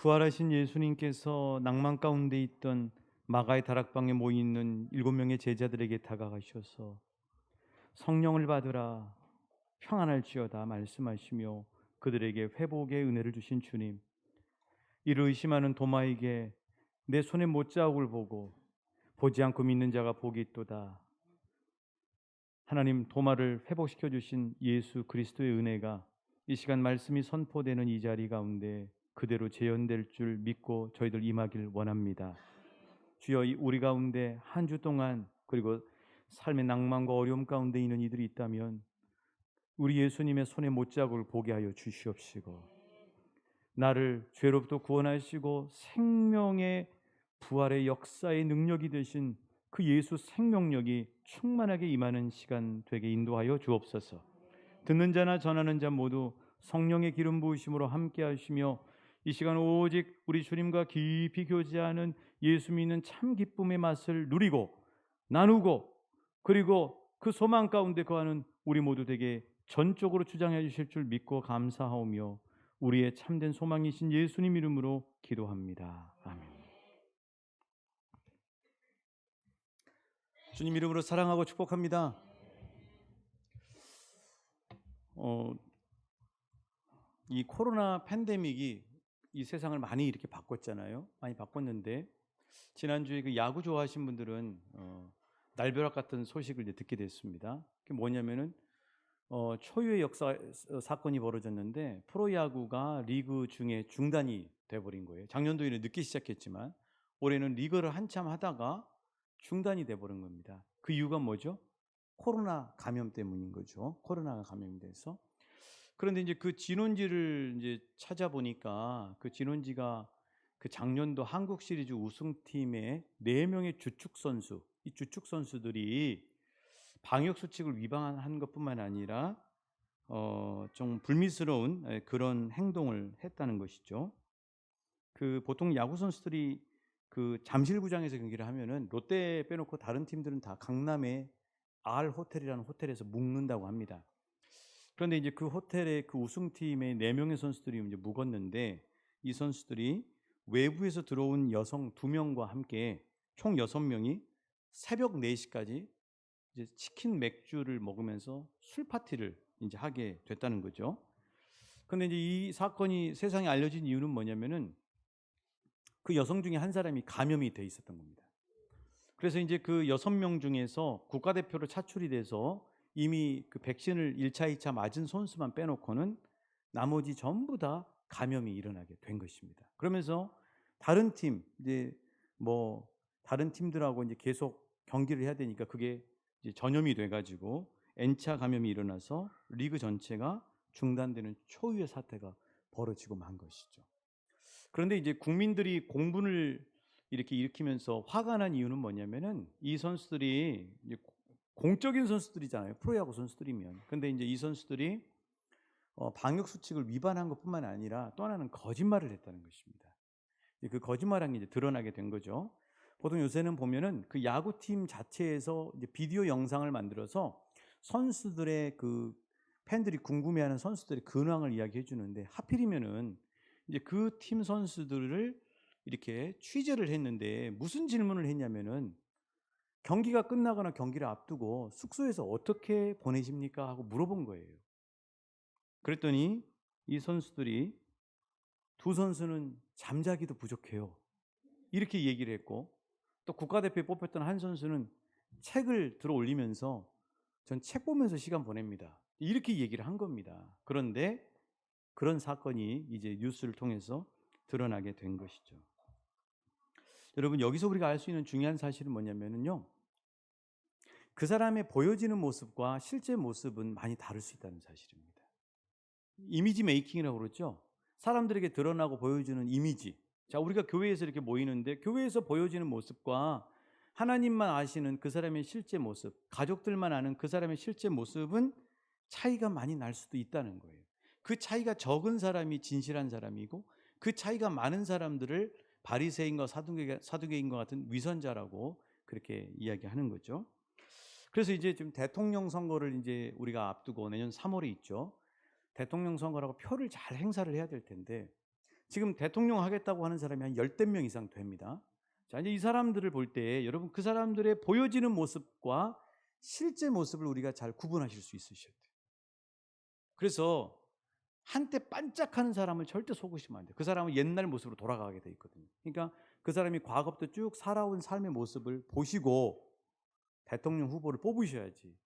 부활하신 예수님께서 낭만 가운데 있던 마가의 다락방에 모여 있는 7명의 제자들에게 다가가셔서 성령을 받으라 평안할지어다 말씀하시며 그들에게 회복의 은혜를 주신 주님, 이를 의심하는 도마에게 내 손에 못자국을 보고 보지 않고 믿는 자가 복이 있도다. 하나님, 도마를 회복시켜 주신 예수 그리스도의 은혜가 이 시간 말씀이 선포되는 이 자리 가운데 그대로 재현될 줄 믿고 저희들 임하길 원합니다. 주여, 우리 가운데 한 주 동안 그리고 삶의 낭만과 어려움 가운데 있는 이들이 있다면 우리 예수님의 손에 못자국을 보게 하여 주시옵시고, 나를 죄로부터 구원하시고 생명의 부활의 역사의 능력이 되신 그 예수 생명력이 충만하게 임하는 시간 되게 인도하여 주옵소서. 듣는 자나 전하는 자 모두 성령의 기름 부으심으로 함께 하시며 이 시간 오직 우리 주님과 깊이 교제하는 예수 믿는 참 기쁨의 맛을 누리고 나누고 그리고 그 소망 가운데 거하는 우리 모두 되게 전적으로 주장해 주실 줄 믿고 감사하오며 우리의 참된 소망이신 예수님 이름으로 기도합니다. 아멘. 주님 이름으로 사랑하고 축복합니다. 이 코로나 팬데믹이 이 세상을 많이 이렇게 바꿨잖아요. 많이 바꿨는데 지난주에 그 야구 좋아하신 분들은 날벼락 같은 소식을 이제 듣게 됐습니다. 그게 뭐냐면은 초유의 역사 사건이 벌어졌는데 프로야구가 리그 중에 중단이 돼버린 거예요. 작년도에는 늦게 시작했지만 올해는 리그를 한참 하다가 중단이 돼버린 겁니다. 그 이유가 뭐죠? 코로나 감염 때문인 거죠. 코로나가 감염이 돼서. 그런데 이제 그 진원지를 이제 찾아보니까 그 진원지가 그 작년도 한국 시리즈 우승팀의 4명의 주축 선수, 이 주축 선수들이 방역 수칙을 위반한 것뿐만 아니라 좀 불미스러운 그런 행동을 했다는 것이죠. 그 보통 야구 선수들이 그 잠실구장에서 경기를 하면은 롯데 빼놓고 다른 팀들은 다 강남의 R 호텔이라는 호텔에서 묵는다고 합니다. 그런데 이제 그 호텔에 그 우승팀의 4명의 선수들이 이제 묵었는데 이 선수들이 외부에서 들어온 여성 2명과 함께 총 6명이 새벽 4시까지 이제 치킨 맥주를 먹으면서 술 파티를 이제 하게 됐다는 거죠. 그런데 이제 이 사건이 세상에 알려진 이유는 뭐냐면은 그 여성 중에 한 사람이 감염이 돼 있었던 겁니다. 그래서 이제 그 6명 중에서 국가대표로 차출이 돼서 이미 그 백신을 1차, 2차 맞은 선수만 빼놓고는 나머지 전부 다 감염이 일어나게 된 것입니다. 그러면서 다른 팀, 이제 뭐 다른 팀들하고 이제 계속 경기를 해야 되니까 그게 이제 전염이 돼가지고 N차 감염이 일어나서 리그 전체가 중단되는 초유의 사태가 벌어지고 만 것이죠. 그런데 이제 국민들이 공분을 이렇게 일으키면서 화가 난 이유는 뭐냐면은 이 선수들이 이제 공적인 선수들이잖아요. 프로야구 선수들이면. 근데 이제 이 선수들이 방역 수칙을 위반한 것뿐만 아니라 또 하나는 거짓말을 했다는 것입니다. 그 거짓말한 게 이제 드러나게 된 거죠. 보통 요새는 보면은 그 야구팀 자체에서 이제 비디오 영상을 만들어서 선수들의 그 팬들이 궁금해하는 선수들의 근황을 이야기해 주는데 하필이면은 이제 그 팀 선수들을 이렇게 취재를 했는데 무슨 질문을 했냐면은 경기가 끝나거나 경기를 앞두고 숙소에서 어떻게 보내십니까? 하고 물어본 거예요. 그랬더니 이 선수들이 두 선수는 잠자기도 부족해요. 이렇게 얘기를 했고 또 국가대표에 뽑혔던 한 선수는 책을 들어 올리면서 전 책 보면서 시간 보냅니다. 이렇게 얘기를 한 겁니다. 그런데 그런 사건이 이제 뉴스를 통해서 드러나게 된 것이죠. 여러분, 여기서 우리가 알 수 있는 중요한 사실은 뭐냐면요. 그 사람의 보여지는 모습과 실제 모습은 많이 다를 수 있다는 사실입니다. 이미지 메이킹이라고 그러죠. 사람들에게 드러나고 보여주는 이미지. 자, 우리가 교회에서 이렇게 모이는데 교회에서 보여지는 모습과 하나님만 아시는 그 사람의 실제 모습, 가족들만 아는 그 사람의 실제 모습은 차이가 많이 날 수도 있다는 거예요. 그 차이가 적은 사람이 진실한 사람이고 그 차이가 많은 사람들을 바리새인과 사두개인과 같은 위선자라고 그렇게 이야기하는 거죠. 그래서 이제 지금 대통령 선거를 이제 우리가 앞두고 내년 3월에 있죠. 대통령 선거라고 표를 잘 행사를 해야 될 텐데 지금 대통령 하겠다고 하는 사람이 한 10대 명 이상 됩니다. 자, 이제 이 사람들을 볼 때 여러분 그 사람들의 보여지는 모습과 실제 모습을 우리가 잘 구분하실 수 있으셔야 돼요. 그래서 한때 반짝하는 사람을 절대 속으시면 안 돼요. 그 사람은 옛날 모습으로 돌아가게 돼 있거든요. 그러니까 그 사람이 과거부터 쭉 살아온 삶의 모습을 보시고 대통령 후보를 뽑으셔야지,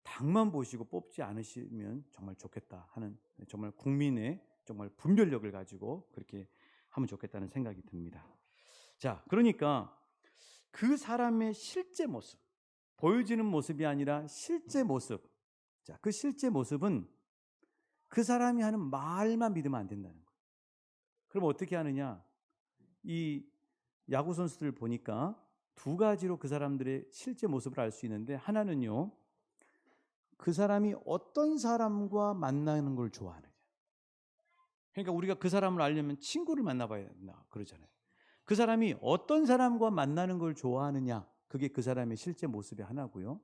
당만 보시고 뽑지 않으시면 정말 좋겠다 하는, 정말 국민의 정말 분별력을 가지고 그렇게 하면 좋겠다는 생각이 듭니다. 자, 그러니까 그 사람의 실제 모습, 보여지는 모습이 아니라 실제 모습. 자, 그 실제 모습은 그 사람이 하는 말만 믿으면 안 된다는 거예요. 그럼 어떻게 하느냐? 이 야구 선수들 보니까 두 가지로 그 사람들의 실제 모습을 알 수 있는데, 하나는요, 그 사람이 어떤 사람과 만나는 걸 좋아하느냐. 그러니까 우리가 그 사람을 알려면 친구를 만나봐야 된다 그러잖아요. 그 사람이 어떤 사람과 만나는 걸 좋아하느냐, 그게 그 사람의 실제 모습의 하나고요.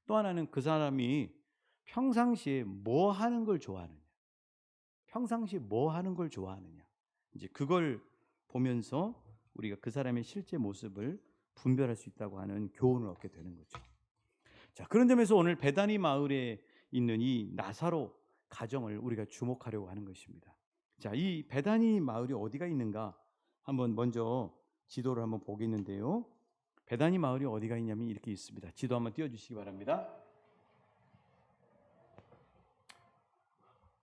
또 하나는 그 사람이 평상시에 뭐 하는 걸 좋아하느냐. 평상시에 뭐 하는 걸 좋아하느냐. 이제 그걸 보면서 우리가 그 사람의 실제 모습을 분별할 수 있다고 하는 교훈을 얻게 되는 거죠. 자, 그런 점에서 오늘 베다니 마을에 있는 이 나사로 가정을 우리가 주목하려고 하는 것입니다. 자, 이 베다니 마을이 어디가 있는가 한번 먼저 지도를 한번 보겠는데요. 베다니 마을이 어디가 있냐면 이렇게 있습니다. 지도 한번 띄워주시기 바랍니다.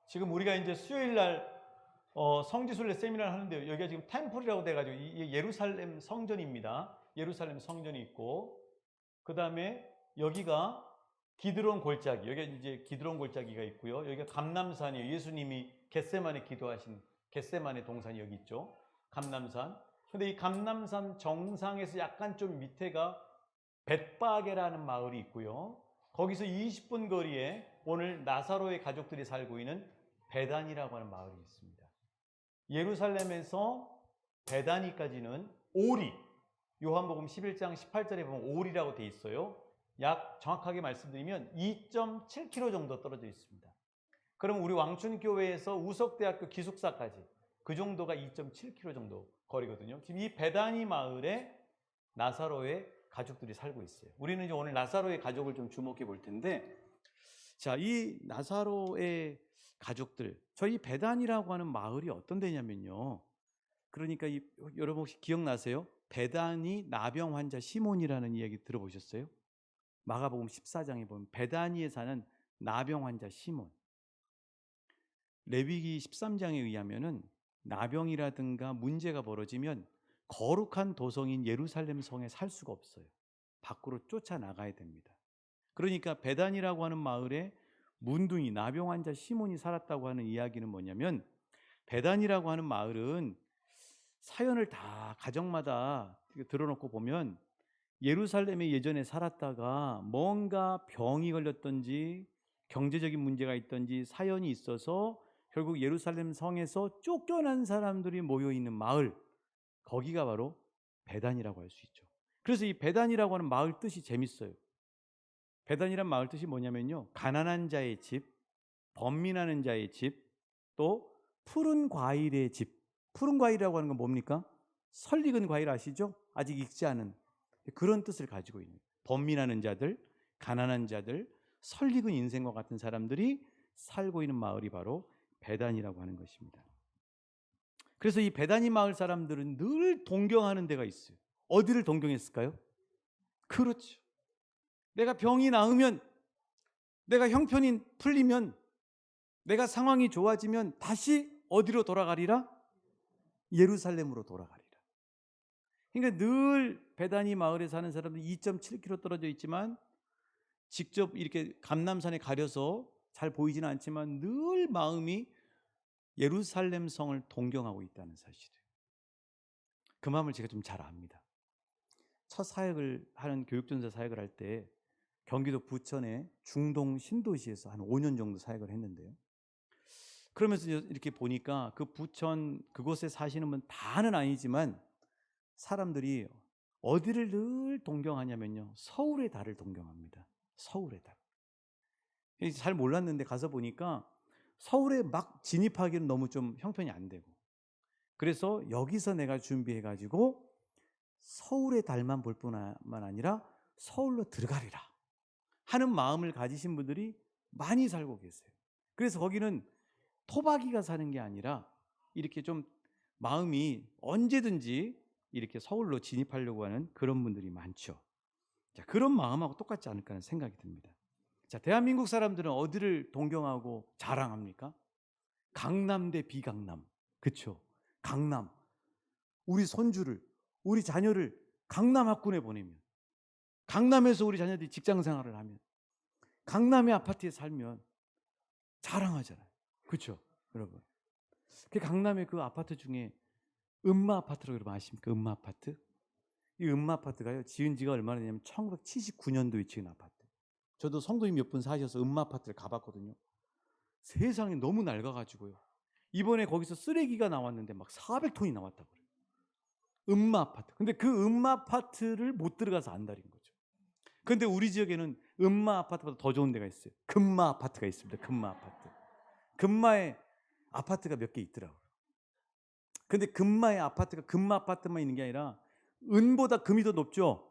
지금 우리가 이제 수요일 날 성지순례 세미나를 하는데요. 여기가 지금 템플이라고 돼가지고 이게 예루살렘 성전입니다. 예루살렘 성전이 있고, 그 다음에 여기가 기드론 골짜기, 여기가 이제 기드론 골짜기가 있고요. 여기가 감람산이에요. 예수님이 겟세마네 기도하신 겟세마네 동산이 여기 있죠. 감람산. 근데 이 감람산 정상에서 약간 좀 밑에가 벳바게라는 마을이 있고요. 거기서 20분 거리에 오늘 나사로의 가족들이 살고 있는 베단이라고 하는 마을이 있습니다. 예루살렘에서 베다니까지는 오리, 요한복음 11장 18절에 보면 오리라고 돼 있어요. 약 정확하게 말씀드리면 2.7km 정도 떨어져 있습니다. 그럼 우리 왕춘교회에서 우석대학교 기숙사까지 그 정도가 2.7km 정도 거리거든요. 지금 이 베다니 마을에 나사로의 가족들이 살고 있어요. 우리는 이제 오늘 나사로의 가족을 좀 주목해 볼 텐데, 자, 이 나사로의 가족들, 저희 베단이라고 하는 마을이 어떤 데냐면요. 그러니까 여러분 혹시 기억나세요? 베다니 나병 환자 시몬이라는 이야기 들어보셨어요? 마가복음 14장에 보면 베다니에 사는 나병 환자 시몬. 레위기 13장에 의하면은 나병이라든가 문제가 벌어지면 거룩한 도성인 예루살렘 성에 살 수가 없어요. 밖으로 쫓아나가야 됩니다. 그러니까 베단이라고 하는 마을에 문둥이 나병 환자 시몬이 살았다고 하는 이야기는 뭐냐면, 베단이라고 하는 마을은 사연을 다 가정마다 들어놓고 보면 예루살렘에 예전에 살았다가 뭔가 병이 걸렸던지 경제적인 문제가 있던지 사연이 있어서 결국 예루살렘 성에서 쫓겨난 사람들이 모여 있는 마을, 거기가 바로 베단이라고 할 수 있죠. 그래서 이 베단이라고 하는 마을 뜻이 재밌어요. 베단이란 마을 뜻이 뭐냐면요, 가난한 자의 집, 번민하는 자의 집, 또 푸른 과일의 집. 푸른 과일이라고 하는 건 뭡니까? 설익은 과일 아시죠? 아직 익지 않은 그런 뜻을 가지고 있는, 번민하는 자들, 가난한 자들, 설익은 인생과 같은 사람들이 살고 있는 마을이 바로 베단이라고 하는 것입니다. 그래서 이 베다니 마을 사람들은 늘 동경하는 데가 있어요. 어디를 동경했을까요? 그렇죠. 내가 병이 나으면, 내가 형편이 풀리면, 내가 상황이 좋아지면 다시 어디로 돌아가리라? 예루살렘으로 돌아가리라. 그러니까 늘 베다니 마을에 사는 사람들 2.7km 떨어져 있지만 직접 이렇게 감람산에 가려서 잘 보이지는 않지만 늘 마음이 예루살렘 성을 동경하고 있다는 사실이에요. 그 마음을 제가 좀 잘 압니다. 첫 사역을 하는 교육전사 사역을 할 때 경기도 부천의 중동 신도시에서 한 5년 정도 사역을 했는데요. 그러면서 이렇게 보니까 그 부천 그곳에 사시는 분 다는 아니지만 사람들이 어디를 늘 동경하냐면요, 서울의 달을 동경합니다. 서울의 달. 잘 몰랐는데 가서 보니까 서울에 막 진입하기는 너무 좀 형편이 안 되고, 그래서 여기서 내가 준비해가지고 서울의 달만 볼 뿐만 아니라 서울로 들어가리라 하는 마음을 가지신 분들이 많이 살고 계세요. 그래서 거기는 토박이가 사는 게 아니라 이렇게 좀 마음이 언제든지 이렇게 서울로 진입하려고 하는 그런 분들이 많죠. 자, 그런 마음하고 똑같지 않을까 하는 생각이 듭니다. 자, 대한민국 사람들은 어디를 동경하고 자랑합니까? 강남 대 비강남. 그쵸? 강남. 우리 손주를, 우리 자녀를 강남 학군에 보내면, 강남에서 우리 자녀들이 직장 생활을 하면, 강남의 아파트에 살면 자랑하잖아요. 그쵸? 여러분. 그 강남의 그 아파트 중에 음마 아파트라고 여러분 아십니까? 음마 아파트? 이 음마 아파트가요, 지은 지가 얼마나 되냐면 1979년도에 지은 아파트. 저도 성도님 몇 분 사셔서 음마 아파트를 가봤거든요. 세상에 너무 낡아가지고요. 이번에 거기서 쓰레기가 나왔는데 막 400톤이 나왔다고 그래요. 음마 아파트. 근데 그 음마 아파트를 못 들어가서 안달인 거죠. 근데 우리 지역에는 음마 아파트보다 더 좋은 데가 있어요. 금마 아파트가 있습니다. 금마 아파트. 금마에 아파트가 몇 개 있더라고요. 근데 금마의 아파트가 금마 아파트만 있는 게 아니라 은보다 금이 더 높죠.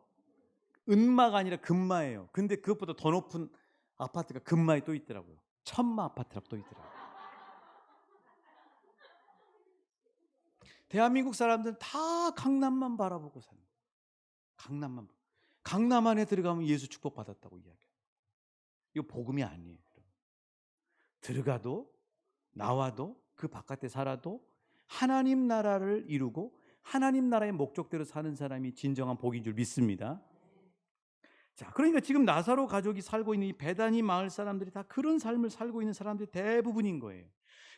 은마가 아니라 금마예요. 근데 그것보다 더 높은 아파트가 금마에 또 있더라고요. 천마 아파트라고 또 있더라고요. 대한민국 사람들은 다 강남만 바라보고 사는 거예요. 강남만. 강남 안에 들어가면 예수 축복받았다고 이야기해요. 이거 복음이 아니에요. 들어가도 나와도 그 바깥에 살아도 하나님 나라를 이루고 하나님 나라의 목적대로 사는 사람이 진정한 복인 줄 믿습니다. 자, 그러니까 지금 나사로 가족이 살고 있는 이 베다니 마을 사람들이 다 그런 삶을 살고 있는 사람들이 대부분인 거예요.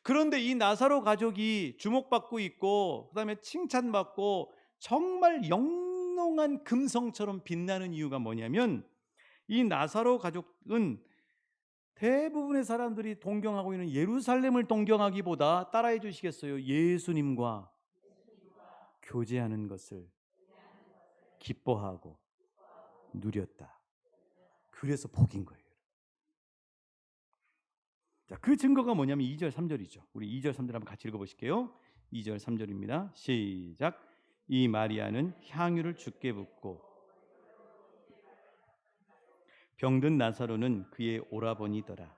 그런데 이 나사로 가족이 주목받고 있고 그다음에 칭찬받고 정말 영롱한 금성처럼 빛나는 이유가 뭐냐면 이 나사로 가족은 대부분의 사람들이 동경하고 있는 예루살렘을 동경하기보다 따라해 주시겠어요? 예수님과 교제하는 것을 기뻐하고 누렸다. 그래서 복인 거예요. 자, 그 증거가 뭐냐면 2절 3절이죠. 우리 2절 3절 한번 같이 읽어보실게요. 2절 3절입니다. 시작. 이 마리아는 향유를 주께 붓고 병든 나사로는 그의 오라버니더라.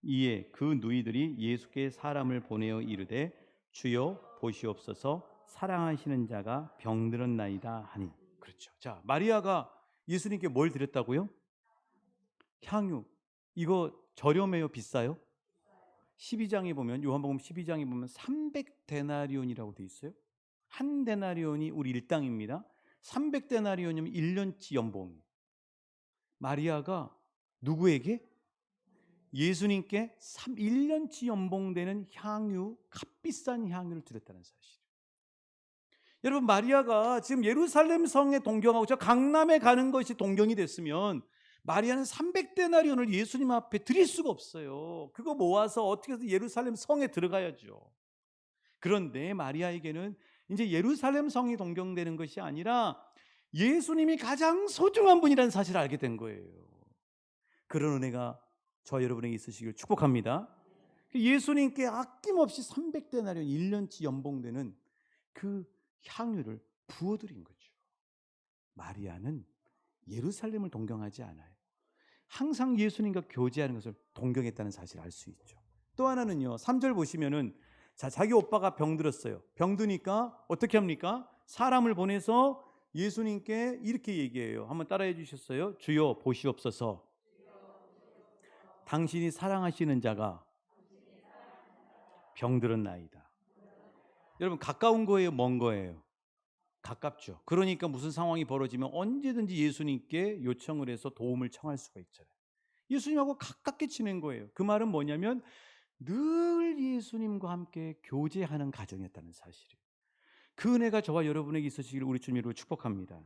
이에 그 누이들이 예수께 사람을 보내어 이르되 주여 보시옵소서 사랑하시는 자가 병들었나이다 하니. 그렇죠. 자, 마리아가 예수님께 뭘 드렸다고요? 향유. 이거 저렴해요? 비싸요? 12장에 보면 요한복음 12장에 보면 300데나리온이라고 돼 있어요. 한 데나리온이 우리 일당입니다. 300데나리온이면 1년치 연봉. 마리아가 누구에게? 예수님께 1년치 연봉되는 향유, 값비싼 향유를 드렸다는 사실. 여러분, 마리아가 지금 예루살렘 성에 동경하고 저 강남에 가는 것이 동경이 됐으면 마리아는 300데나리온을 예수님 앞에 드릴 수가 없어요. 그거 모아서 어떻게 해서 예루살렘 성에 들어가야죠. 그런데 마리아에게는 이제 예루살렘 성이 동경되는 것이 아니라 예수님이 가장 소중한 분이라는 사실을 알게 된 거예요. 그런 은혜가 저 여러분에게 있으시길 축복합니다. 예수님께 아낌없이 300데나리온 1년치 연봉되는 그 향유를 부어드린 거죠. 마리아는 예루살렘을 동경하지 않아요. 항상 예수님과 교제하는 것을 동경했다는 사실을 알 수 있죠. 또 하나는요, 3절 보시면은 자, 자기 오빠가 병들었어요. 병드니까 어떻게 합니까? 사람을 보내서 예수님께 이렇게 얘기해요. 한번 따라해 주셨어요? 주여 보시옵소서. 당신이 사랑하시는 자가 병들었나이다. 여러분, 가까운 거예요? 먼 거예요? 가깝죠. 그러니까 무슨 상황이 벌어지면 언제든지 예수님께 요청을 해서 도움을 청할 수가 있잖아요. 예수님하고 가깝게 지낸 거예요. 그 말은 뭐냐면 늘 예수님과 함께 교제하는 가정이었다는 사실이에요. 그 은혜가 저와 여러분에게 있으시기를 우리 주님으로 축복합니다.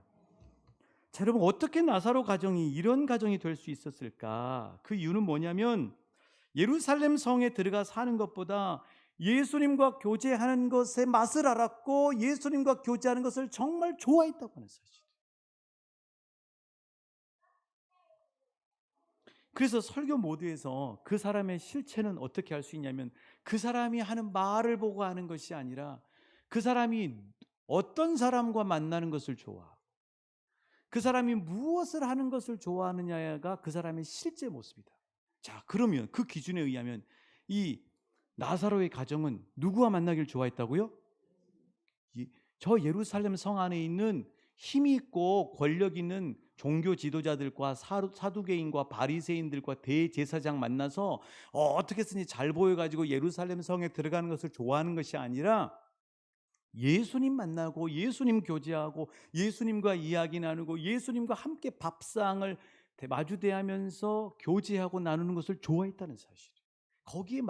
자, 여러분, 어떻게 나사로 가정이 이런 가정이 될 수 있었을까? 그 이유는 뭐냐면 예루살렘 성에 들어가 사는 것보다 예수님과 교제하는 것의 맛을 알았고 예수님과 교제하는 것을 정말 좋아했다고 하는 사실. 그래서 설교 모드에서 그 사람의 실체는 어떻게 알 수 있냐면 그 사람이 하는 말을 보고 하는 것이 아니라 그 사람이 어떤 사람과 만나는 것을 좋아하고 그 사람이 무엇을 하는 것을 좋아하느냐가 그 사람의 실제 모습이다. 자, 그러면 그 기준에 의하면 이 나사로의 가정은 누구와 만나길 좋아했다고요? 저 예루살렘 성 안에 있는 힘이 있고 권력 있는 종교 지도자들과 사두개인과 바리새인들과 대제사장 만나서 어떻게 쓰니 잘 보여가지고 예루살렘 성에 들어가는 것을 좋아하는 것이 아니라 예수님 만나고 예수님 교제하고 예수님과 이야기 나누고 예수님과 함께 밥상을 마주대하면서 교제하고 나누는 것을 좋아했다는 사실이에요. 거기에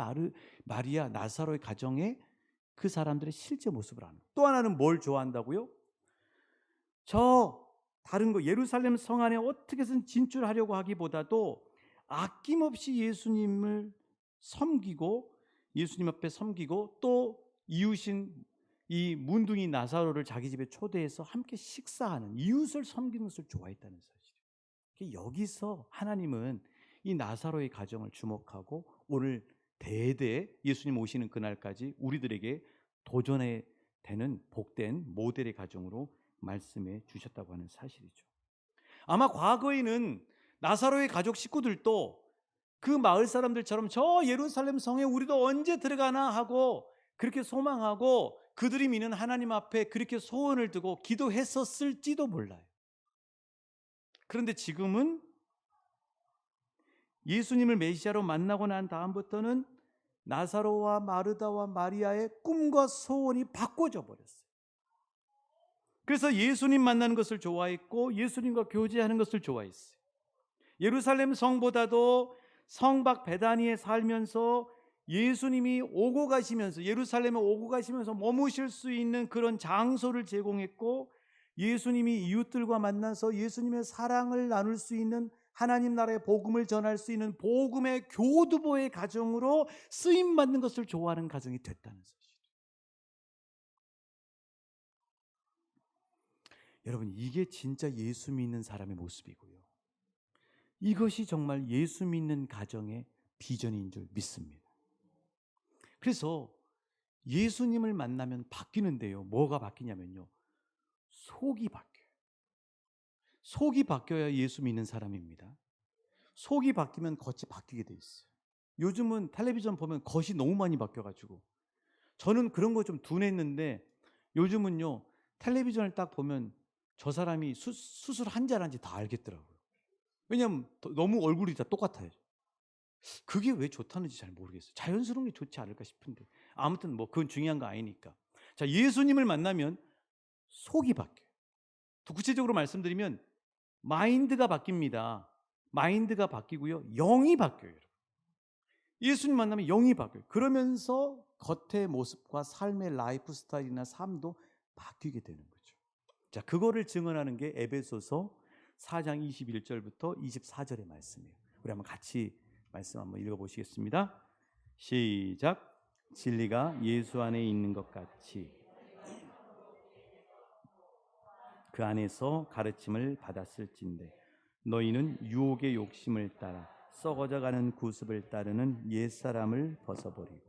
마리아 나사로의 가정에 그 사람들의 실제 모습을 아는. 또 하나는 뭘 좋아한다고요? 저 다른 거 예루살렘 성 안에 어떻게든 진출하려고 하기보다도 아낌없이 예수님을 섬기고 예수님 앞에 섬기고 또 이웃인 이 문둥이 나사로를 자기 집에 초대해서 함께 식사하는 이웃을 섬기는 것을 좋아했다는 사실이에요. 여기서 하나님은 이 나사로의 가정을 주목하고 오늘 대대 예수님 오시는 그날까지 우리들에게 도전에 되는 복된 모델의 가정으로 말씀해 주셨다고 하는 사실이죠. 아마 과거에는 나사로의 가족 식구들도 그 마을 사람들처럼 저 예루살렘 성에 우리도 언제 들어가나 하고 그렇게 소망하고 그들이 믿는 하나님 앞에 그렇게 소원을 두고 기도했었을지도 몰라요. 그런데 지금은 예수님을 메시아로 만나고 난 다음부터는 나사로와 마르다와 마리아의 꿈과 소원이 바꿔져 버렸어요. 그래서 예수님 만나는 것을 좋아했고 예수님과 교제하는 것을 좋아했어요. 예루살렘 성보다도 성 밖 베다니에 살면서 예수님이 오고 가시면서 예루살렘에 오고 가시면서 머무실 수 있는 그런 장소를 제공했고 예수님이 이웃들과 만나서 예수님의 사랑을 나눌 수 있는 하나님 나라의 복음을 전할 수 있는 복음의 교두보의 가정으로 쓰임받는 것을 좋아하는 가정이 됐다는 사실. 여러분, 이게 진짜 예수 믿는 사람의 모습이고요. 이것이 정말 예수 믿는 가정의 비전인 줄 믿습니다. 그래서 예수님을 만나면 바뀌는데요. 뭐가 바뀌냐면요. 속이 바뀌어요. 속이 바뀌어야 예수 믿는 사람입니다. 속이 바뀌면 겉이 바뀌게 돼 있어요. 요즘은 텔레비전 보면 겉이 너무 많이 바뀌어가지고 저는 그런 거 좀 둔했는데 요즘은요 텔레비전을 딱 보면 저 사람이 수술 한자란지 다 알겠더라고요. 왜냐하면 너무 얼굴이 다 똑같아요. 그게 왜 좋다는지 잘 모르겠어요. 자연스러운 게 좋지 않을까 싶은데 아무튼 뭐 그건 중요한 거 아니니까. 자, 예수님을 만나면 속이 바뀌어요. 더 구체적으로 말씀드리면 마인드가 바뀝니다. 마인드가 바뀌고요. 영이 바뀌어요. 예수님 만나면 영이 바뀌어요. 그러면서 겉의 모습과 삶의 라이프 스타일이나 삶도 바뀌게 되는 거죠. 자, 그거를 증언하는 게 에베소서 4장 21절부터 24절의 말씀이에요. 우리 한번 같이 말씀 한번 읽어보시겠습니다. 시작. 진리가 예수 안에 있는 것 같이 그 안에서 가르침을 받았을진데 너희는 유혹의 욕심을 따라 썩어져가는 구습을 따르는 옛사람을 벗어버리고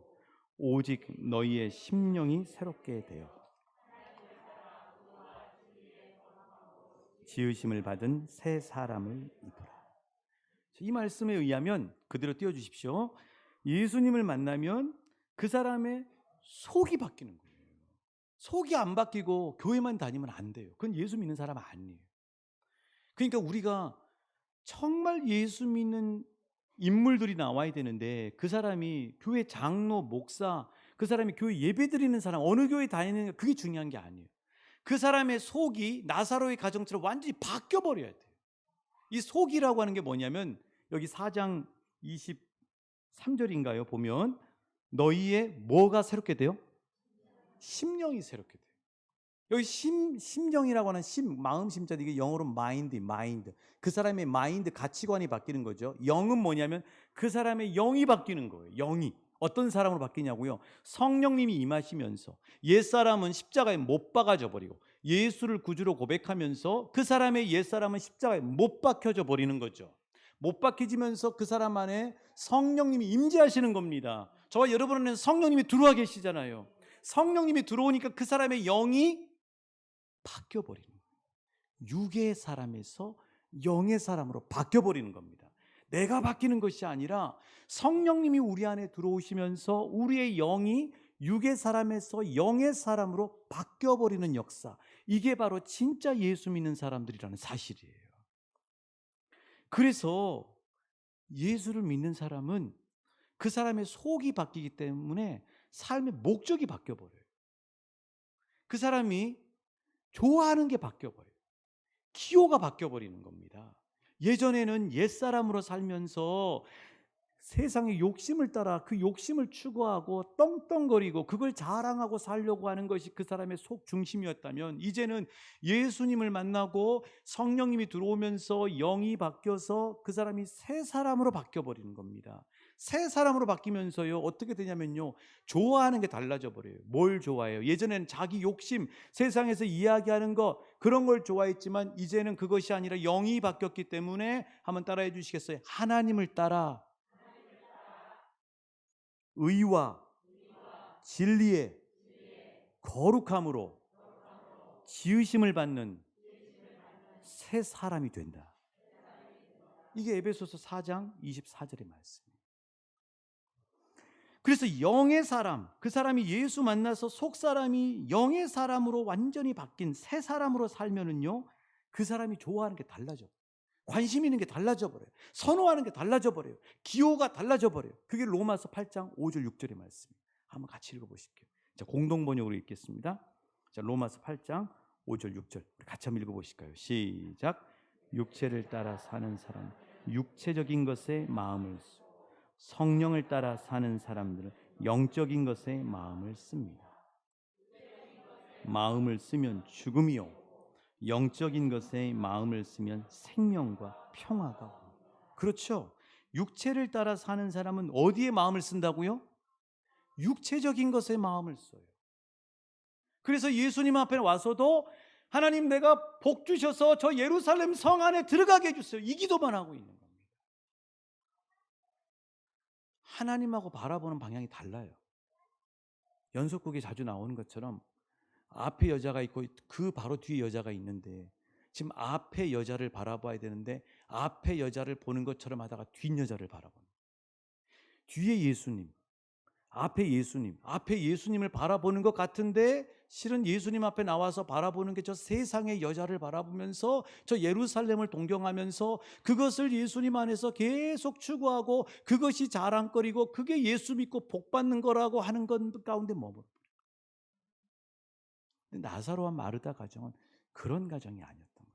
오직 너희의 심령이 새롭게 되어 지으심을 받은 새 사람을 입으라. 이 말씀에 의하면 그대로 띄워주십시오. 예수님을 만나면 그 사람의 속이 바뀌는 거예요. 속이 안 바뀌고 교회만 다니면 안 돼요. 그건 예수 믿는 사람 아니에요. 그러니까 우리가 정말 예수 믿는 인물들이 나와야 되는데 그 사람이 교회 장로, 목사, 그 사람이 교회 예배 드리는 사람, 어느 교회 다니는 그게 중요한 게 아니에요. 그 사람의 속이 나사로의 가정처럼 완전히 바뀌어버려야 돼요. 이 속이라고 하는 게 뭐냐면 여기 4장 23절인가요? 보면 너희의 뭐가 새롭게 돼요? 심령이 새롭게 돼요. 여기 심령이라고 하는 마음 심자 이게 영어로 마인드. 그 사람의 마인드 가치관이 바뀌는 거죠. 영은 뭐냐면 그 사람의 영이 바뀌는 거예요. 영이 어떤 사람으로 바뀌냐고요? 성령님이 임하시면서 옛사람은 십자가에 못 박아져 버리고 예수를 구주로 고백하면서 그 사람의 옛사람은 십자가에 못 박혀져 버리는 거죠. 못 박혀지면서 그 사람 안에 성령님이 임재하시는 겁니다. 저와 여러분 안에 성령님이 들어와 계시잖아요. 성령님이 들어오니까 그 사람의 영이 바뀌어버리는 거예요. 육의 사람에서 영의 사람으로 바뀌어버리는 겁니다. 내가 바뀌는 것이 아니라 성령님이 우리 안에 들어오시면서 우리의 영이 육의 사람에서 영의 사람으로 바뀌어버리는 역사. 이게 바로 진짜 예수 믿는 사람들이라는 사실이에요. 그래서 예수를 믿는 사람은 그 사람의 속이 바뀌기 때문에 삶의 목적이 바뀌어버려요. 그 사람이 좋아하는 게 바뀌어버려요. 기호가 바뀌어버리는 겁니다. 예전에는 옛사람으로 살면서 세상의 욕심을 따라 그 욕심을 추구하고 떵떵거리고 그걸 자랑하고 살려고 하는 것이 그 사람의 속 중심이었다면, 이제는 예수님을 만나고 성령님이 들어오면서 영이 바뀌어서 그 사람이 새 사람으로 바뀌어버리는 겁니다. 새 사람으로 바뀌면서요, 어떻게 되냐면요, 좋아하는 게 달라져 버려요. 뭘 좋아해요? 예전에는 자기 욕심, 세상에서 이야기하는 거, 그런 걸 좋아했지만 이제는 그것이 아니라 영이 바뀌었기 때문에, 한번 따라해 주시겠어요? 하나님을 따라 의와 진리의 거룩함으로 지으심을 받는 새 사람이 된다. 이게 에베소서 4장 24절의 말씀이에요. 그래서 영의 사람, 그 사람이 예수 만나서 속 사람이 영의 사람으로 완전히 바뀐 새 사람으로 살면은요, 그 사람이 좋아하는 게 달라져. 관심 있는 게 달라져 버려요. 선호하는 게 달라져 버려요. 기호가 달라져 버려요. 그게 로마서 8장 5절 6절의 말씀이에요. 한번 같이 읽어보실게요. 자, 공동 번역으로 읽겠습니다. 자, 로마서 8장 5절 6절 같이 한번 읽어보실까요? 시작. 육체를 따라 사는 사람, 육체적인 것에 마음을 쓰고, 성령을 따라 사는 사람들은 영적인 것에 마음을 씁니다. 마음을 쓰면 죽음이요, 영적인 것에 마음을 쓰면 생명과 평화가 옵니다. 그렇죠. 육체를 따라 사는 사람은 어디에 마음을 쓴다고요? 육체적인 것에 마음을 써요. 그래서 예수님 앞에 와서도 하나님, 내가 복 주셔서 저 예루살렘 성 안에 들어가게 해주세요, 이 기도만 하고 있는 겁니다. 하나님하고 바라보는 방향이 달라요. 연속극에 자주 나오는 것처럼 앞에 여자가 있고 그 바로 뒤에 여자가 있는데, 지금 앞에 여자를 바라봐야 되는데 앞에 여자를 보는 것처럼 하다가 뒷 여자를 바라보는, 뒤에 예수님, 앞에 예수님을 바라보는 것 같은데 실은 예수님 앞에 나와서 바라보는 게 저 세상의 여자를 바라보면서 저 예루살렘을 동경하면서 그것을 예수님 안에서 계속 추구하고 그것이 자랑거리고 그게 예수 믿고 복 받는 거라고 하는 것 가운데 머물러. 나사로와 마르다 가정은 그런 가정이 아니었던 거죠.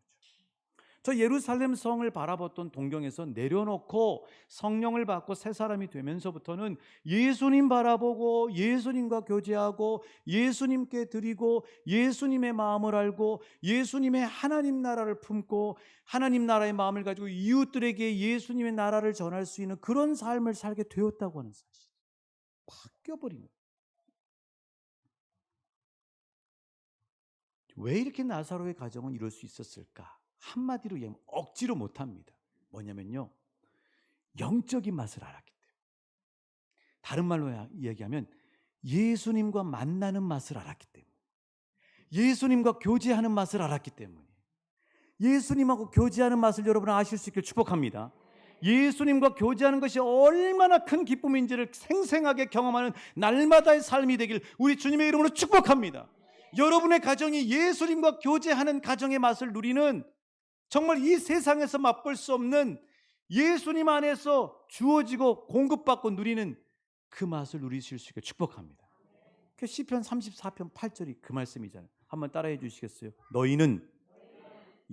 저 예루살렘 성을 바라봤던 동경에서 내려놓고 성령을 받고 새 사람이 되면서부터는 예수님 바라보고 예수님과 교제하고 예수님께 드리고 예수님의 마음을 알고 예수님의 하나님 나라를 품고 하나님 나라의 마음을 가지고 이웃들에게 예수님의 나라를 전할 수 있는 그런 삶을 살게 되었다고 하는 사실. 바뀌어버린 거예요. 왜 이렇게 나사로의 가정은 이럴 수 있었을까? 한마디로 얘기하면 억지로 못합니다. 뭐냐면요, 영적인 맛을 알았기 때문에. 다른 말로 얘기하면 예수님과 만나는 맛을 알았기 때문에, 예수님과 교제하는 맛을 알았기 때문에. 예수님하고 교제하는 맛을 여러분 아실 수 있길 축복합니다. 예수님과 교제하는 것이 얼마나 큰 기쁨인지를 생생하게 경험하는 날마다의 삶이 되길 우리 주님의 이름으로 축복합니다. 여러분의 가정이 예수님과 교제하는 가정의 맛을 누리는, 정말 이 세상에서 맛볼 수 없는 예수님 안에서 주어지고 공급받고 누리는 그 맛을 누리실 수 있게 축복합니다. 그 시편 34편 8절이 그 말씀이잖아요. 한번 따라해 주시겠어요? 너희는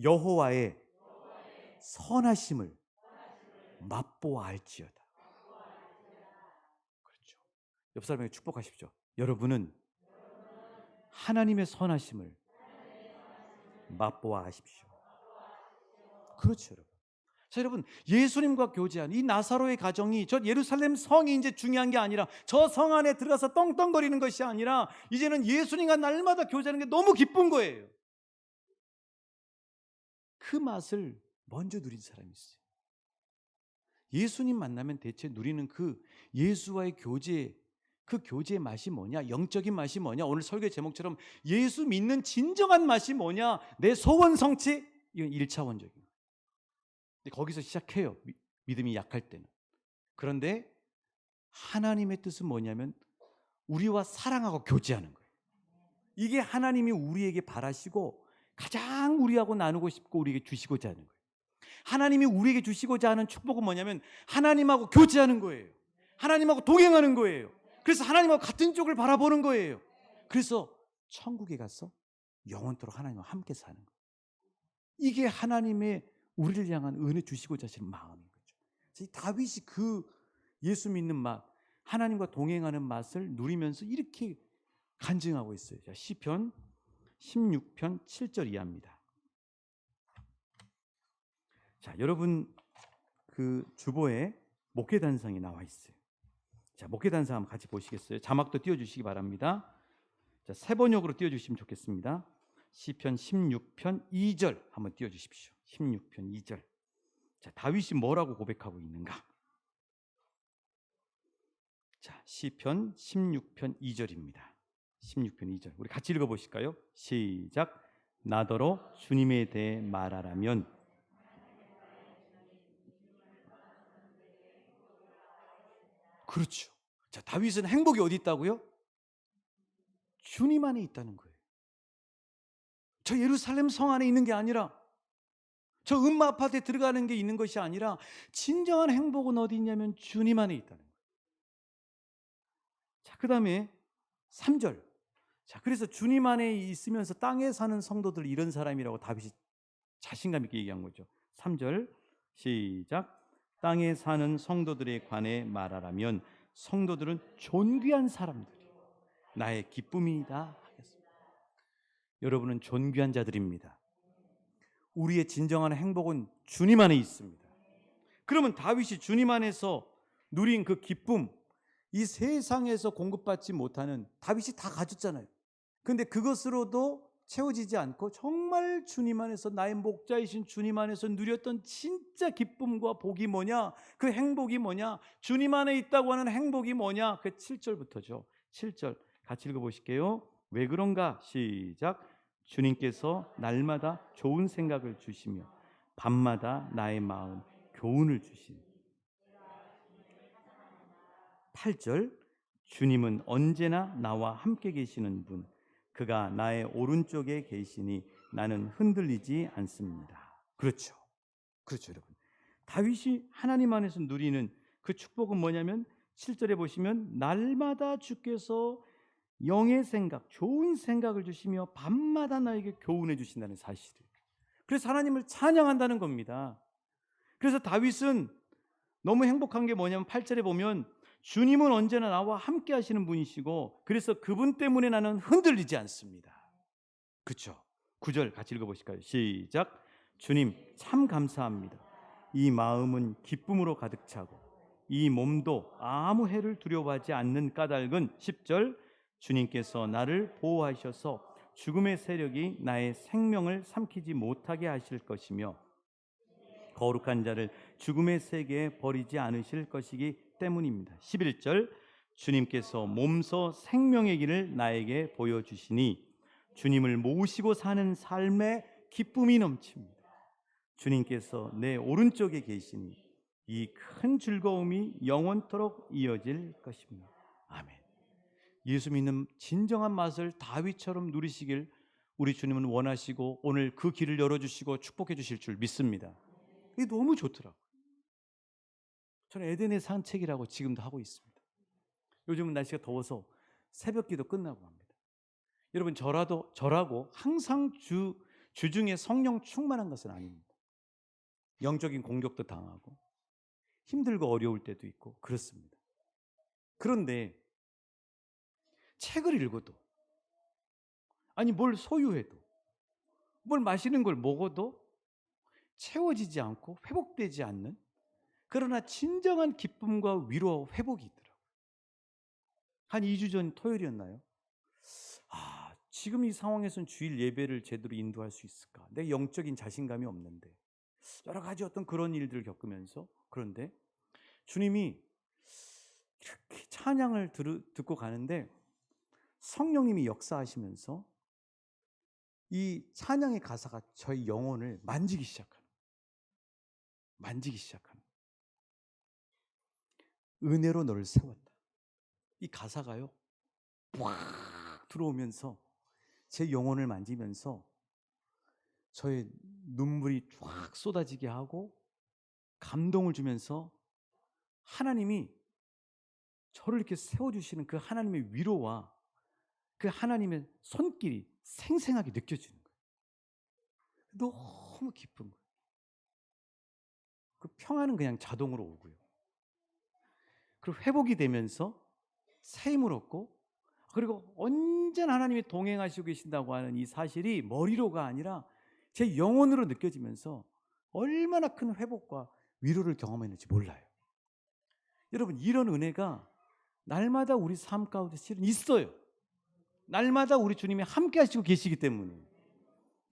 여호와의 선하심을 맛보아 알지어다. 그렇죠. 옆 사람에게 축복하십시오. 여러분은 하나님의 선하심을 맛보아 아십시오. 그렇죠, 여러분. 자, 여러분, 예수님과 교제한 이 나사로의 가정이 저 예루살렘 성이 이제 중요한 게 아니라 저 성 안에 들어가서 떵떵거리는 것이 아니라 이제는 예수님과 날마다 교제하는 게 너무 기쁜 거예요. 그 맛을 먼저 누린 사람이 있어요. 예수님 만나면 대체 누리는 그 예수와의 교제, 그 교제의 맛이 뭐냐? 영적인 맛이 뭐냐? 오늘 설교 제목처럼 예수 믿는 진정한 맛이 뭐냐? 내 소원 성취? 이건 1차원적인 거예요. 거기서 시작해요. 믿음이 약할 때는. 그런데 하나님의 뜻은 뭐냐면 우리와 사랑하고 교제하는 거예요. 이게 하나님이 우리에게 바라시고 가장 우리하고 나누고 싶고 우리에게 주시고자 하는 거예요. 하나님이 우리에게 주시고자 하는 축복은 뭐냐면 하나님하고 교제하는 거예요. 하나님하고 동행하는 거예요. 그래서 하나님하고 같은 쪽을 바라보는 거예요. 그래서 천국에 가서 영원토록 하나님과 함께 사는 거예요. 이게 하나님의 우리를 향한 은혜 주시고자 하시는 마음인 거죠. 다윗이 그 예수 믿는 맛, 하나님과 동행하는 맛을 누리면서 이렇게 간증하고 있어요. 자, 시편 16편 7절 이하입니다. 자, 여러분 그 주보에 목회단상이 나와 있어요. 자, 목회단상 한번 같이 보시겠어요? 자막도 띄워주시기 바랍니다. 자, 세 번역으로 띄워주시면 좋겠습니다. 시편 16편 2절 한번 띄워주십시오. 16편 2절. 자, 다윗이 뭐라고 고백하고 있는가? 자, 시편 16편 2절입니다. 16편 2절. 우리 같이 읽어보실까요? 시작. 나더러 주님에 대해 말하라면. 그렇죠. 자, 다윗은 행복이 어디 있다고요? 주님 안에 있다는 거예요. 저 예루살렘 성 안에 있는 게 아니라, 저 음마 아파트에 들어가는 게 있는 것이 아니라 진정한 행복은 어디 있냐면 주님 안에 있다는 거예요. 자, 그 다음에 3절. 자, 그래서 주님 안에 있으면서 땅에 사는 성도들 이런 사람이라고 다윗이 자신감 있게 얘기한 거죠. 3절 시작. 땅에 사는 성도들에 관해 말하라면 성도들은 존귀한 사람들이 나의 기쁨이다 하겠습니다. 여러분은 존귀한 자들입니다. 우리의 진정한 행복은 주님 안에 있습니다. 그러면 다윗이 주님 안에서 누린 그 기쁨, 이 세상에서 공급받지 못하는, 다윗이 다 가졌잖아요. 근데 그것으로도 채워지지 않고 정말 주님 안에서 나의 목자이신 주님 안에서 누렸던 진짜 기쁨과 복이 뭐냐? 그 행복이 뭐냐? 주님 안에 있다고 하는 행복이 뭐냐? 그 7절부터죠. 7절 같이 읽어보실게요. 왜 그런가? 시작. 주님께서 날마다 좋은 생각을 주시며 밤마다 나의 마음 교훈을 주시니. 8절. 주님은 언제나 나와 함께 계시는 분, 그가 나의 오른쪽에 계시니 나는 흔들리지 않습니다. 그렇죠. 그렇죠, 여러분. 다윗이 하나님 안에서 누리는 그 축복은 뭐냐면 7절에 보시면 날마다 주께서 영의 생각, 좋은 생각을 주시며 밤마다 나에게 교훈해 주신다는 사실을. 그래서 하나님을 찬양한다는 겁니다. 그래서 다윗은 너무 행복한 게 뭐냐면 8절에 보면 주님은 언제나 나와 함께 하시는 분이시고 그래서 그분 때문에 나는 흔들리지 않습니다. 그렇죠. 9절 같이 읽어보실까요? 시작. 주님 참 감사합니다. 이 마음은 기쁨으로 가득 차고 이 몸도 아무 해를 두려워하지 않는 까닭은 10절. 주님께서 나를 보호하셔서 죽음의 세력이 나의 생명을 삼키지 못하게 하실 것이며 거룩한 자를 죽음의 세계에 버리지 않으실 것이기 때문입니다. 11절. 주님께서 몸소 생명의 길을 나에게 보여주시니 주님을 모시고 사는 삶에 기쁨이 넘칩니다. 주님께서 내 오른쪽에 계시니 이 큰 즐거움이 영원토록 이어질 것입니다. 아멘. 예수 믿는 진정한 맛을 다윗처럼 누리시길 우리 주님은 원하시고 오늘 그 길을 열어주시고 축복해 주실 줄 믿습니다. 이게 너무 좋더라고요. 저는 에덴의 산책이라고 지금도 하고 있습니다. 요즘은 날씨가 더워서 새벽기도 끝나고 합니다. 여러분 저라고 항상 주중에 성령 충만한 것은 아닙니다. 영적인 공격도 당하고 힘들고 어려울 때도 있고 그렇습니다. 그런데 책을 읽어도 아니 뭘 소유해도 뭘 마시는 걸 먹어도 채워지지 않고 회복되지 않는 그러나 진정한 기쁨과 위로와 회복이 있더라고요. 한 2주 전 토요일이었나요? 지금 이 상황에서는 주일 예배를 제대로 인도할 수 있을까? 내 영적인 자신감이 없는데 여러 가지 어떤 그런 일들을 겪으면서 그런데 주님이 이렇게 찬양을 듣고 가는데 성령님이 역사하시면서 이 찬양의 가사가 저희 영혼을 만지기 시작하는 은혜로 너를 세웠다. 이 가사가요 꽉 들어오면서 제 영혼을 만지면서 저의 눈물이 쫙 쏟아지게 하고 감동을 주면서 하나님이 저를 이렇게 세워주시는 그 하나님의 위로와 그 하나님의 손길이 생생하게 느껴지는 거예요. 너무 기쁜 거예요. 그 평안은 그냥 자동으로 오고요. 그리고 회복이 되면서 새 힘을 얻고, 그리고 언제나 하나님이 동행하시고 계신다고 하는 이 사실이 머리로가 아니라 제 영혼으로 느껴지면서 얼마나 큰 회복과 위로를 경험했는지 몰라요. 여러분, 이런 은혜가 날마다 우리 삶 가운데 실은 있어요. 날마다 우리 주님이 함께 하시고 계시기 때문에.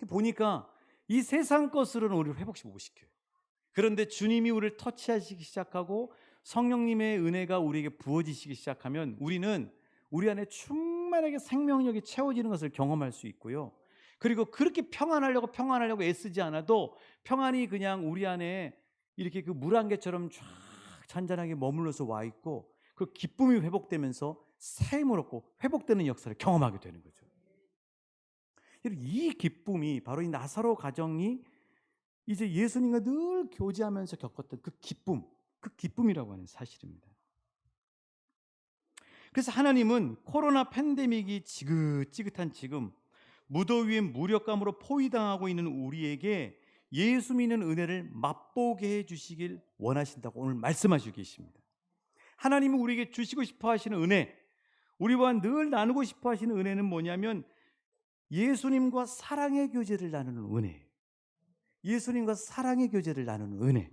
보니까 이 세상 것으로는 우리를 회복시 못 시켜요. 그런데 주님이 우리를 터치하시기 시작하고 성령님의 은혜가 우리에게 부어지시기 시작하면 우리는 우리 안에 충만하게 생명력이 채워지는 것을 경험할 수 있고요. 그리고 그렇게 평안하려고 애쓰지 않아도 평안이 그냥 우리 안에 이렇게 그 물 한 개처럼 쫙 잔잔하게 머물러서 와 있고, 그 기쁨이 회복되면서 새 힘을 얻고 회복되는 역사를 경험하게 되는 거죠. 이 기쁨이 바로 이 나사로 가정이 이제 예수님과 늘 교제하면서 겪었던 그 기쁨이라고 하는 사실입니다. 그래서 하나님은 코로나 팬데믹이 지긋지긋한 지금 무더위의 무력감으로 포위당하고 있는 우리에게 예수 믿는 은혜를 맛보게 해주시길 원하신다고 오늘 말씀하시고 계십니다. 하나님은 우리에게 주시고 싶어 하시는 은혜, 우리와 늘 나누고 싶어 하시는 은혜는 뭐냐면 예수님과 사랑의 교제를 나누는 은혜예요. 예수님과 사랑의 교제를 나누는 은혜.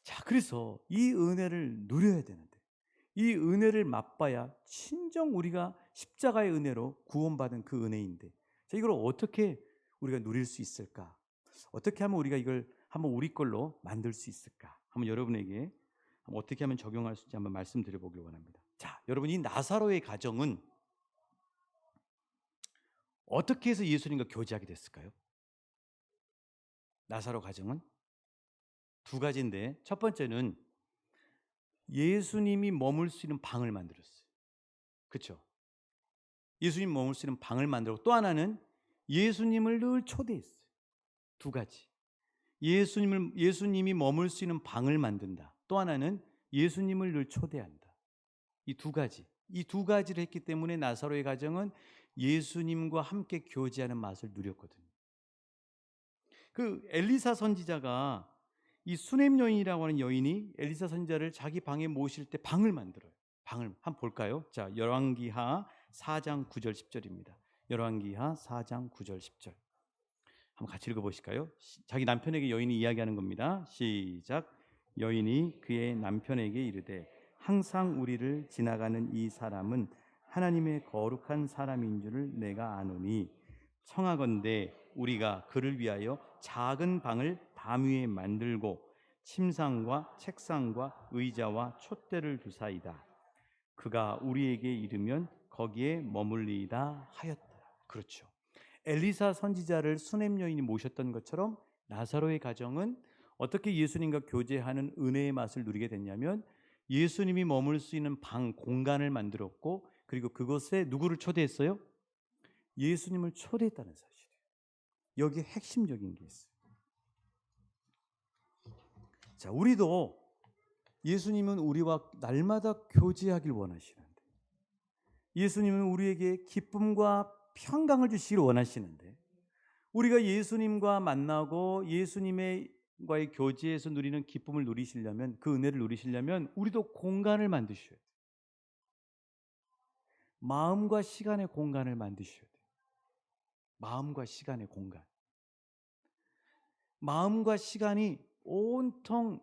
자, 그래서 이 은혜를 누려야 되는데, 이 은혜를 맛봐야 진정 우리가 십자가의 은혜로 구원받은 그 은혜인데, 자, 이걸 어떻게 우리가 누릴 수 있을까? 어떻게 하면 우리가 이걸 한번 우리 걸로 만들 수 있을까? 한번 여러분에게 어떻게 하면 적용할 수 있는지 한번 말씀드려보길 원합니다. 자, 여러분, 이 나사로의 가정은 어떻게 해서 예수님과 교제하게 됐을까요? 나사로 가정은 두 가지인데, 첫 번째는 예수님이 머물 수 있는 방을 만들었어요. 그렇죠? 예수님 머물 수 있는 방을 만들고, 또 하나는 예수님을 늘 초대했어요. 두 가지. 예수님이 머물 수 있는 방을 만든다. 또 하나는 예수님을 늘 초대한다. 이 두 가지를 했기 때문에 나사로의 가정은 예수님과 함께 교제하는 맛을 누렸거든요. 그 엘리사 선지자가 이 수넴 여인이라고 하는 여인이 엘리사 선지자를 자기 방에 모실 때 방을 만들어요. 방을 한번 볼까요? 자, 열왕기하 4장 9절 10절입니다. 열왕기하 4장 9절 10절. 한번 같이 읽어보실까요? 자기 남편에게 여인이 이야기하는 겁니다. 시작. 여인이 그의 남편에게 이르되 항상 우리를 지나가는 이 사람은 하나님의 거룩한 사람인 줄을 내가 아노니 청하건대 우리가 그를 위하여 작은 방을 담 위에 만들고 침상과 책상과 의자와 촛대를 두사이다. 그가 우리에게 이르면 거기에 머물리이다 하였다. 그렇죠. 엘리사 선지자를 수넴 여인이 모셨던 것처럼 나사로의 가정은 어떻게 예수님과 교제하는 은혜의 맛을 누리게 됐냐면 예수님이 머물 수 있는 방, 공간을 만들었고, 그리고 그곳에 누구를 초대했어요? 예수님을 초대했다는 사실이에요. 여기에 핵심적인 게 있어요. 자, 우리도 예수님은 우리와 날마다 교제하길 원하시는데, 예수님은 우리에게 기쁨과 평강을 주시기를 원하시는데, 우리가 예수님과 만나고 예수님과의 교제에서 누리는 기쁨을 누리시려면, 그 은혜를 누리시려면 우리도 공간을 만드셔야 돼요. 마음과 시간의 공간을 만드셔야 돼요. 마음과 시간의 공간. 마음과 시간이 온통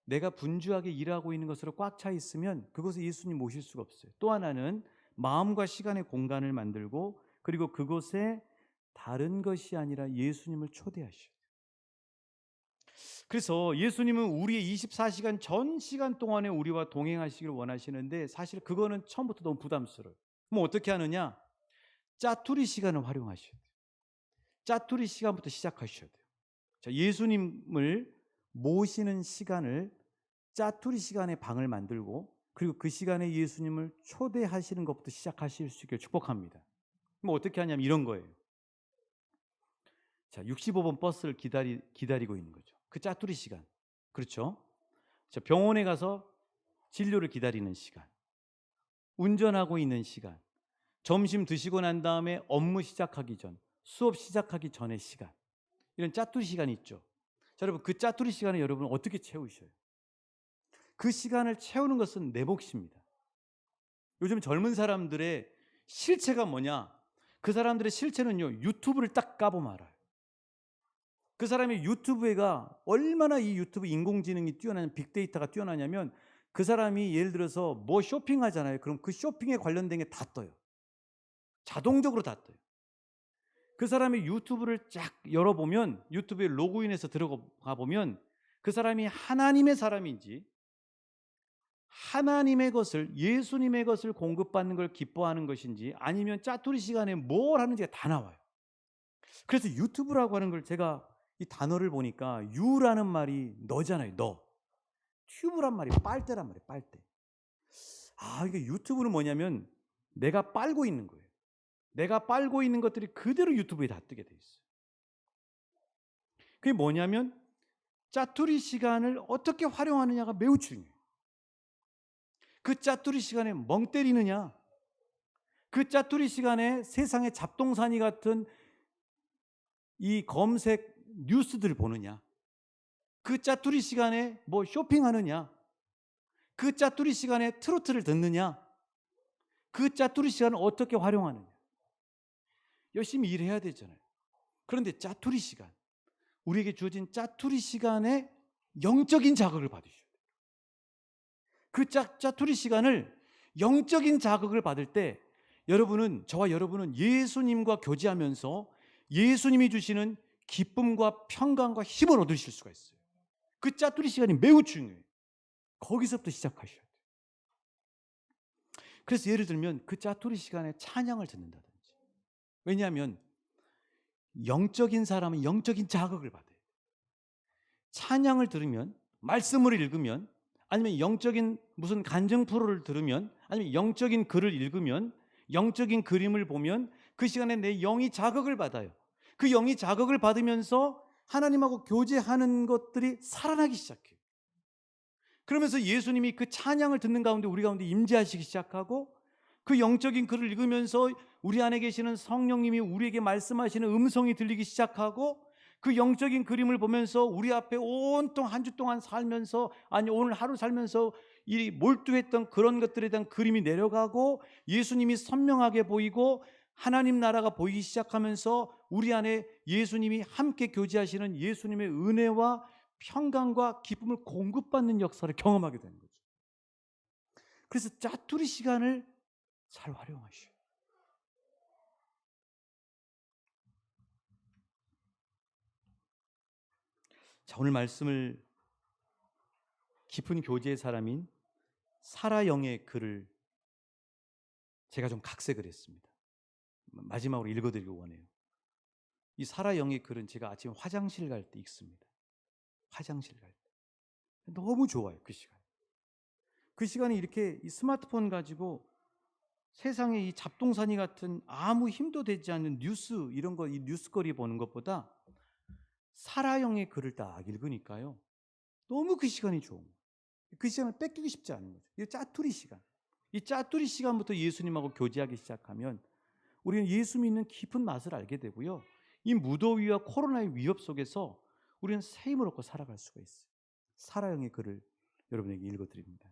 내가 분주하게 일하고 있는 것으로 꽉 차 있으면 그곳에 예수님 모실 수가 없어요. 또 하나는 마음과 시간의 공간을 만들고, 그리고 그곳에 다른 것이 아니라 예수님을 초대하셔야 돼요. 그래서 예수님은 우리의 24시간 전 시간 동안에 우리와 동행하시기를 원하시는데 사실 그거는 처음부터 너무 부담스러워요. 그럼 어떻게 하느냐? 짜투리 시간을 활용하셔야 돼요. 짜투리 시간부터 시작하셔야 돼요. 자, 예수님을 모시는 시간을 짜투리 시간에 방을 만들고 그리고 그 시간에 예수님을 초대하시는 것부터 시작하실 수 있게 축복합니다. 그럼 어떻게 하냐면 이런 거예요. 자, 65번 버스를 기다리고 있는 거죠. 그 짜투리 시간. 그렇죠? 자, 병원에 가서 진료를 기다리는 시간. 운전하고 있는 시간. 점심 드시고 난 다음에 업무 시작하기 전, 수업 시작하기 전의 시간. 이런 짜투리 시간이 있죠. 자, 여러분 그 짜투리 시간을 여러분 어떻게 채우셔요? 그 시간을 채우는 것은 내 몫입니다. 요즘 젊은 사람들의 실체가 뭐냐? 그 사람들의 실체는요, 유튜브를 딱 까보면 알아요. 그 사람의 유튜브가 얼마나 이 유튜브 인공지능이 뛰어나냐, 빅데이터가 뛰어나냐면 그 사람이 예를 들어서 뭐 쇼핑하잖아요. 그럼 그 쇼핑에 관련된 게 다 떠요. 자동적으로 다 떠요. 그 사람의 유튜브를 쫙 열어보면 유튜브에 로그인해서 들어가 보면 그 사람이 하나님의 사람인지 하나님의 것을 예수님의 것을 공급받는 걸 기뻐하는 것인지 아니면 짜투리 시간에 뭘 하는지가 다 나와요. 그래서 유튜브라고 하는 걸 제가 이 단어를 보니까 유라는 말이 너잖아요. 너. 튜브란 말이 빨대란 말이에요. 빨대. 아, 이게 유튜브는 뭐냐면 내가 빨고 있는 거예요. 내가 빨고 있는 것들이 그대로 유튜브에 다 뜨게 돼 있어요. 그게 뭐냐면 짜투리 시간을 어떻게 활용하느냐가 매우 중요해요. 그 짜투리 시간에 멍 때리느냐, 그 짜투리 시간에 세상의 잡동사니 같은 이 검색 뉴스들 보느냐, 그 짜투리 시간에 뭐 쇼핑하느냐, 그 짜투리 시간에 트로트를 듣느냐, 그 짜투리 시간을 어떻게 활용하느냐. 열심히 일해야 되잖아요. 그런데 짜투리 시간, 우리에게 주어진 짜투리 시간에 영적인 자극을 받으셔야 돼요. 그 짜투리 시간을 영적인 자극을 받을 때 여러분은, 저와 여러분은 예수님과 교제하면서 예수님이 주시는 기쁨과 평강과 힘을 얻으실 수가 있어요. 그 짜투리 시간이 매우 중요해요. 거기서부터 시작하셔야 돼요. 그래서 예를 들면 그 짜투리 시간에 찬양을 듣는다든지. 왜냐하면 영적인 사람은 영적인 자극을 받아요. 찬양을 들으면, 말씀을 읽으면, 아니면 영적인 무슨 간증 프로를 들으면, 아니면 영적인 글을 읽으면, 영적인 그림을 보면 그 시간에 내 영이 자극을 받아요. 그 영이 자극을 받으면서 하나님하고 교제하는 것들이 살아나기 시작해요. 그러면서 예수님이 그 찬양을 듣는 가운데 우리 가운데 임재하시기 시작하고 그 영적인 글을 읽으면서 우리 안에 계시는 성령님이 우리에게 말씀하시는 음성이 들리기 시작하고 그 영적인 그림을 보면서 우리 앞에 온통 한 주 동안 살면서, 아니 오늘 하루 살면서 이 몰두했던 그런 것들에 대한 그림이 내려가고 예수님이 선명하게 보이고 하나님 나라가 보이기 시작하면서 우리 안에 예수님이 함께 교제하시는 예수님의 은혜와 평강과 기쁨을 공급받는 역사를 경험하게 되는 거죠. 그래서 짜투리 시간을 잘 활용하셔요. 자, 오늘 말씀을 깊은 교제의 사람인 사라 영의 글을 제가 좀 각색을 했습니다. 마지막으로 읽어드리고 원해요. 이 사라 영의 글은 제가 아침 화장실 갈 때 읽습니다. 화장실 갈 때. 너무 좋아요, 그 시간. 그 시간에 이렇게 이 스마트폰 가지고 세상에 이 잡동사니 같은 아무 힘도 되지 않는 뉴스, 이런 거, 이 뉴스거리 보는 것보다 사라 영의 글을 딱 읽으니까요. 너무 그 시간이 좋은 거예요. 그 시간을 뺏기고 싶지 않은 거죠. 이 짜투리 시간. 이 짜투리 시간부터 예수님하고 교제하기 시작하면 우리는 예수 믿는 깊은 맛을 알게 되고요. 이 무더위와 코로나의 위협 속에서 우리는 새 힘을 얻고 살아갈 수가 있어요. 사라 영의 글을 여러분에게 읽어드립니다.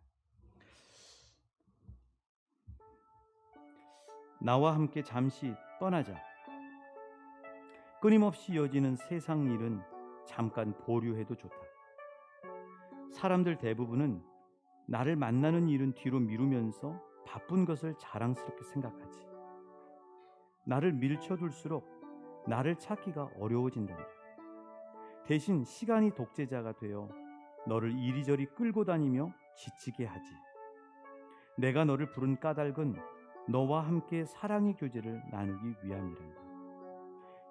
나와 함께 잠시 떠나자. 끊임없이 이어지는 세상 일은 잠깐 보류해도 좋다. 사람들 대부분은 나를 만나는 일은 뒤로 미루면서 바쁜 것을 자랑스럽게 생각하지. 나를 밀쳐둘수록 나를 찾기가 어려워진단다. 대신 시간이 독재자가 되어 너를 이리저리 끌고 다니며 지치게 하지. 내가 너를 부른 까닭은 너와 함께 사랑의 교제를 나누기 위함이란다.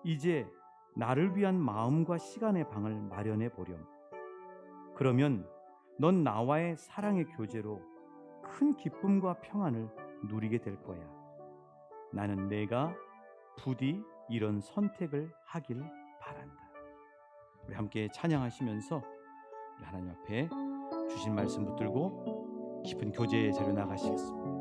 이제 나를 위한 마음과 시간의 방을 마련해 보렴. 그러면 넌 나와의 사랑의 교제로 큰 기쁨과 평안을 누리게 될 거야. 나는 내가 부디 이런 선택을 하길 바란다. 우리 함께 찬양하시면서 우리 하나님 앞에 주신 말씀 붙들고 깊은 교제의 자리로 나가시겠습니다.